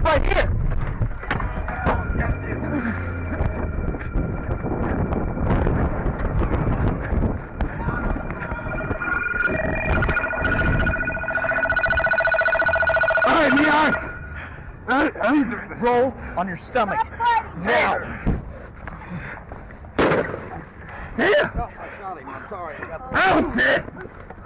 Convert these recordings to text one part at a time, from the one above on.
cop right here. All right, Leon. I need to roll on your stomach. Now. Yeah. I'm sorry. Oh, shit.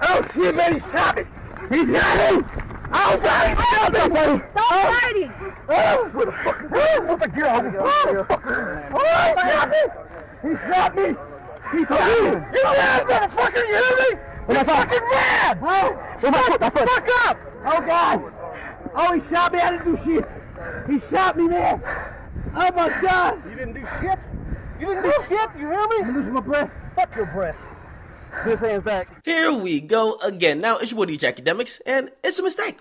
Oh, shit, man, he shot me. He got me. Oh, God, he shot me. Stop fighting! Oh, what the fuck? What the fucker? Oh, he shot me. He shot me. He shot me. You mad, motherfucker, you hear me? He's fucking mad, bro. Fuck up. Oh, God. Oh, he shot me. I didn't do shit. He shot me, man. Oh, my God. You didn't do shit? You didn't do shit, you hear me? I'm losing my breath. Fuck your breath. His hands back. Here we go again. Now, it's your boy DJ Akademiks, and it's a mistake.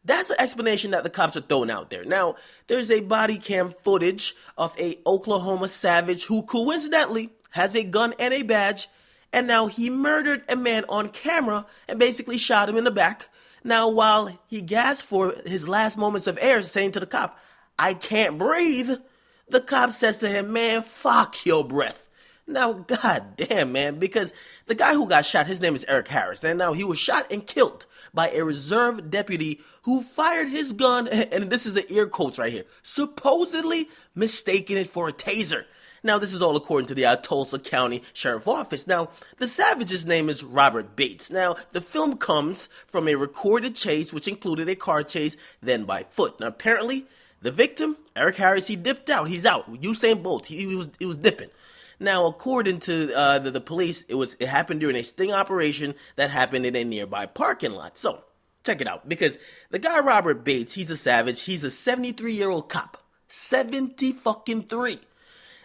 That's the explanation that the cops are throwing out there. Now, there's a body cam footage of a Oklahoma savage who coincidentally has a gun and a badge, and now he murdered a man on camera and basically shot him in the back. Now, while he gasped for his last moments of air, saying to the cop, "I can't breathe," the cop says to him, "Man, fuck your breath." Now, goddamn, man, because the guy who got shot, his name is Eric Harris, and now he was shot and killed by a reserve deputy who fired his gun, and this is an ear quotes right here, supposedly mistaking it for a taser. Now, this is all according to the Tulsa County Sheriff's Office. Now, the savage's name is Robert Bates. Now, the film comes from a recorded chase, which included a car chase, then by foot. Now, apparently, the victim, Eric Harris, he dipped out. He's out. Usain Bolt, he was dipping. Now, according to the police, it happened during a sting operation that happened in a nearby parking lot. So, check it out. Because the guy Robert Bates, he's a savage. He's a 73-year-old cop. 73.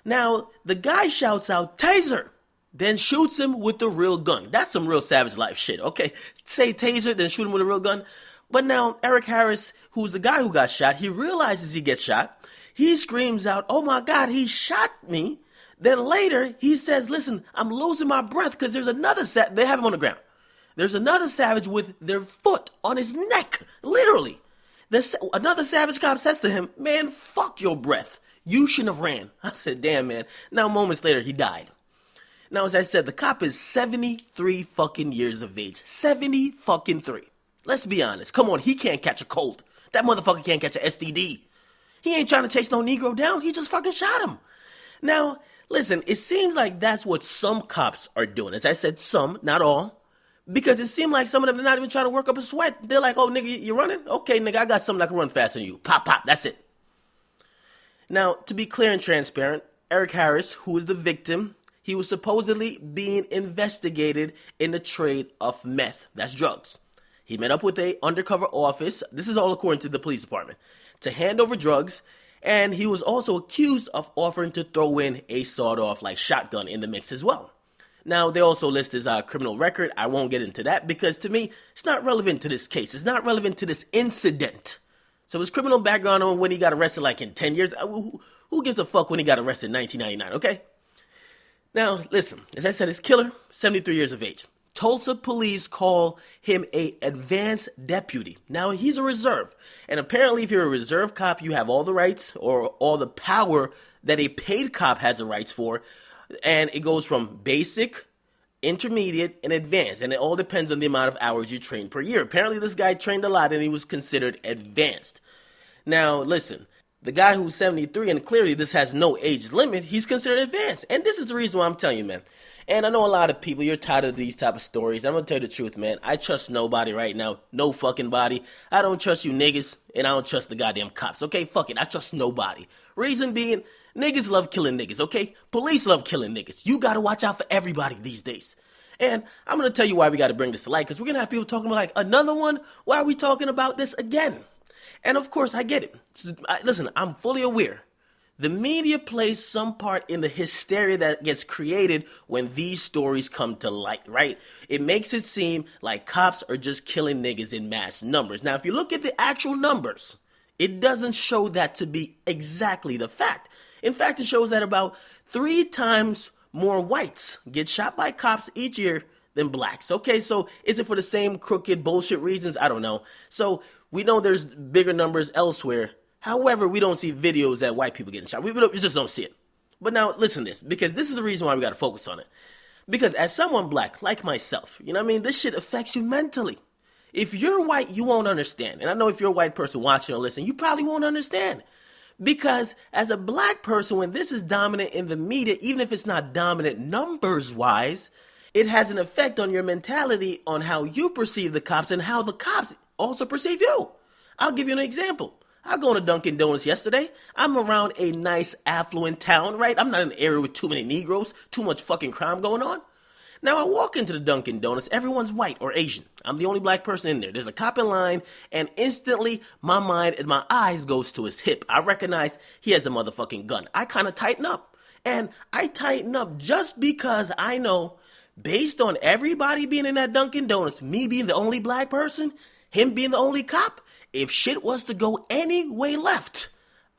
Now, the guy shouts out, "Taser!" then shoots him with the real gun. That's some real savage life shit, okay? Say taser, then shoot him with a real gun. But now, Eric Harris, who's the guy who got shot, he realizes he gets shot. He screams out, "Oh my God, he shot me." Then later, he says, "Listen, I'm losing my breath because there's another they have him on the ground. There's another savage with their foot on his neck, literally." Another savage cop says to him, "Man, fuck your breath. You shouldn't have ran." I said, damn, man. Now, moments later, he died. Now, as I said, the cop is 73 fucking years of age. 73. Let's be honest. Come on, he can't catch a cold. That motherfucker can't catch a STD. He ain't trying to chase no Negro down. He just fucking shot him. Now, listen, it seems like that's what some cops are doing. As I said, some, not all. Because it seemed like some of them are not even trying to work up a sweat. They're like, "Oh, nigga, you running? Okay, nigga, I got something that can run faster than you." Pop, pop, that's it. Now, to be clear and transparent, Eric Harris, who is the victim, he was supposedly being investigated in the trade of meth. That's drugs. He met up with a undercover office, this is all according to the police department, to hand over drugs, and he was also accused of offering to throw in a sawed-off like shotgun in the mix as well. Now, they also list his criminal record. I won't get into that because to me, it's not relevant to this case. It's not relevant to this incident. So his criminal background on when he got arrested like in 10 years, who gives a fuck when he got arrested in 1999, okay? Now, listen, as I said, his killer, 73 years of age. Tulsa police call him a advanced deputy. Now, he's a reserve. And apparently, if you're a reserve cop, you have all the rights or all the power that a paid cop has the rights for. And it goes from basic, intermediate, and advanced. And it all depends on the amount of hours you train per year. Apparently, this guy trained a lot and he was considered advanced. Now, listen, the guy who's 73, and clearly this has no age limit, he's considered advanced. And this is the reason why I'm telling you, man. And I know a lot of people, you're tired of these type of stories. I'm going to tell you the truth, man. I trust nobody right now. No fucking body. I don't trust you niggas, and I don't trust the goddamn cops. Okay, fuck it. I trust nobody. Reason being, niggas love killing niggas, okay? Police love killing niggas. You got to watch out for everybody these days. And I'm going to tell you why we got to bring this to light, because we're going to have people talking about, like, another one? Why are we talking about this again? And, of course, I get it. Listen, I'm fully aware. The media plays some part in the hysteria that gets created when these stories come to light, right? It makes it seem like cops are just killing niggas in mass numbers. Now, if you look at the actual numbers, it doesn't show that to be exactly the fact. In fact, it shows that about 3 times more whites get shot by cops each year than blacks. Okay, so is it for the same crooked bullshit reasons? I don't know. So we know there's bigger numbers elsewhere However, we don't see videos that white people getting shot. We just don't see it. But now, listen to this, because this is the reason why we got to focus on it. Because as someone black, like myself, you know what I mean, this shit affects you mentally. If you're white, you won't understand. And I know if you're a white person watching or listening, you probably won't understand. Because as a black person, when this is dominant in the media, even if it's not dominant numbers-wise, it has an effect on your mentality on how you perceive the cops and how the cops also perceive you. I'll give you an example. I go to Dunkin' Donuts yesterday. I'm around a nice affluent town, right? I'm not in an area with too many Negroes, too much fucking crime going on. Now I walk into the Dunkin' Donuts, everyone's white or Asian. I'm the only black person in there. There's a cop in line, and instantly my mind and my eyes goes to his hip. I recognize he has a motherfucking gun. I kind of tighten up. And I tighten up just because I know, based on everybody being in that Dunkin' Donuts, me being the only black person, him being the only cop, if shit was to go any way left,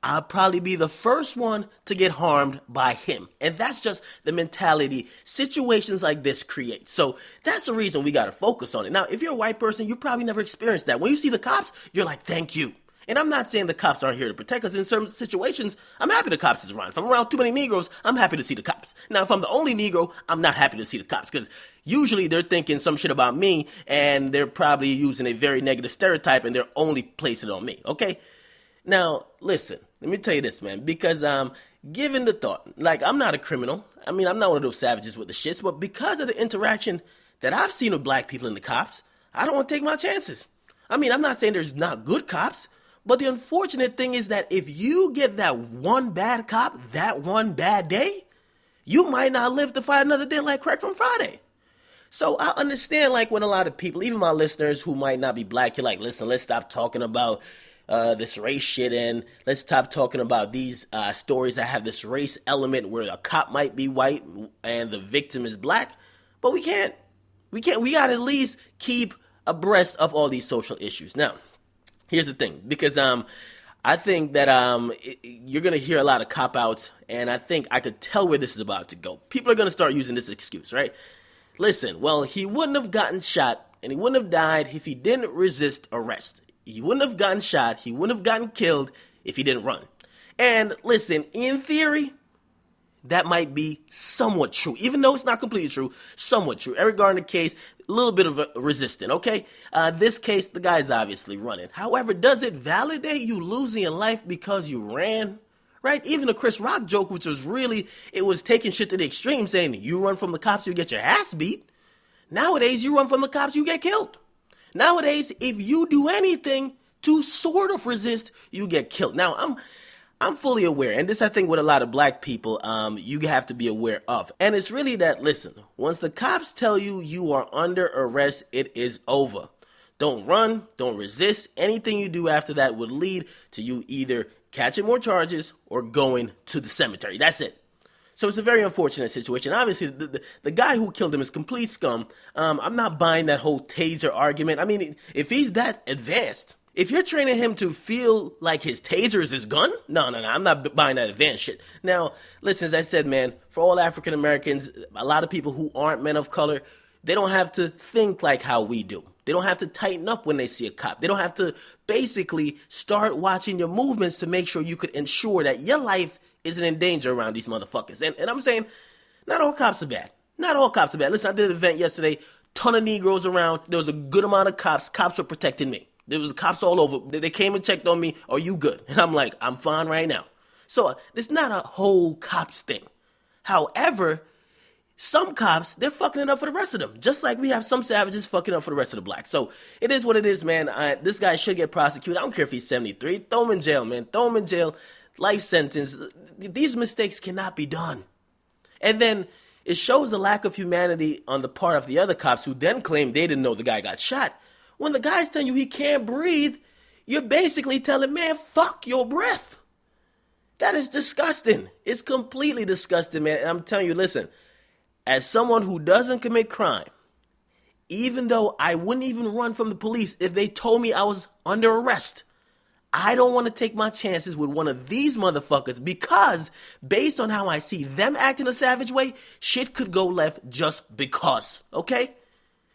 I'll probably be the first one to get harmed by him. And that's just the mentality situations like this create. So that's the reason we got to focus on it. Now, if you're a white person, you probably never experienced that. When you see the cops, you're like, thank you. And I'm not saying the cops aren't here to protect us. In certain situations, I'm happy the cops is around. If I'm around too many Negroes, I'm happy to see the cops. Now, if I'm the only Negro, I'm not happy to see the cops because usually they're thinking some shit about me and they're probably using a very negative stereotype and they're only placing it on me, okay? Now, listen, let me tell you this, man, because given the thought, like, I'm not a criminal. I mean, I'm not one of those savages with the shits, but because of the interaction that I've seen with black people and the cops, I don't want to take my chances. I mean, I'm not saying there's not good cops, but the unfortunate thing is that if you get that one bad cop, that one bad day, you might not live to fight another day like Craig from Friday. So I understand, like, when a lot of people, even my listeners who might not be black, you're like, listen, let's stop talking about this race shit, and let's stop talking about these stories that have this race element where a cop might be white and the victim is black. But we can't. We gotta at least keep abreast of all these social issues. Now, here's the thing, because I think that you're gonna hear a lot of cop-outs, and I think I could tell where this is about to go. People are gonna start using this excuse, right? Listen, well, he wouldn't have gotten shot and he wouldn't have died if he didn't resist arrest. He wouldn't have gotten shot, he wouldn't have gotten killed if he didn't run. And listen, in theory, that might be somewhat true. Even though it's not completely true, somewhat true. Eric Garner case, a little bit of a resistant, okay? This case, the guy's obviously running. However, does it validate you losing your life because you ran? Right? Even the Chris Rock joke, which was really, it was taking shit to the extreme, saying you run from the cops, you get your ass beat. Nowadays, you run from the cops, you get killed. Nowadays, if you do anything to sort of resist, you get killed. Now, I'm fully aware, and this I think what a lot of black people you have to be aware of. And it's really that, listen, once the cops tell you you are under arrest, it is over. Don't run, don't resist. Anything you do after that would lead to you either catching more charges or going to the cemetery. That's it. So it's a very unfortunate situation. Obviously, the guy who killed him is complete scum. I'm not buying that whole taser argument. I mean, if he's that advanced, if you're training him to feel like his taser is his gun, no, I'm not buying that advanced shit. Now, listen, as I said, man, for all African Americans, a lot of people who aren't men of color, they don't have to think like how we do. They don't have to tighten up when they see a cop. They don't have to basically start watching your movements to make sure you could ensure that your life isn't in danger around these motherfuckers. And I'm saying, not all cops are bad. Not all cops are bad. Listen, I did an event yesterday, ton of Negroes around. There was a good amount of cops. Cops were protecting me. There was cops all over. They came and checked on me. Are you good? And I'm like, I'm fine right now. So it's not a whole cops thing. However, some cops, they're fucking it up for the rest of them. Just like we have some savages fucking up for the rest of the blacks. So it is what it is, man. This guy should get prosecuted. I don't care if he's 73. Throw him in jail, man. Throw him in jail. Life sentence. These mistakes cannot be done. And then it shows a lack of humanity on the part of the other cops who then claim they didn't know the guy got shot. When the guy's telling you he can't breathe, you're basically telling, man, fuck your breath. That is disgusting. It's completely disgusting, man. And I'm telling you, listen, as someone who doesn't commit crime, even though I wouldn't even run from the police if they told me I was under arrest, I don't want to take my chances with one of these motherfuckers because based on how I see them acting a savage way, shit could go left just because, okay?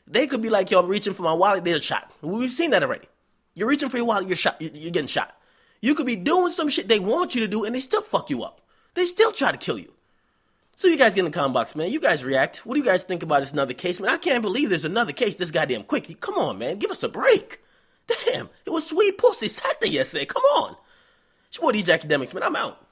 They could be like, yo, I'm reaching for my wallet, they're shot. We've seen that already. You're reaching for your wallet, you're shot. You're getting shot. You could be doing some shit they want you to do and they still fuck you up. They still try to kill you. So you guys get in the comment box, man. You guys react. What do you guys think about this another case, man? I can't believe there's another case this goddamn quick. Come on, man. Give us a break. Damn. It was sweet pussy Saturday yesterday. Come on. It's your boy DJ Akademiks, man. I'm out.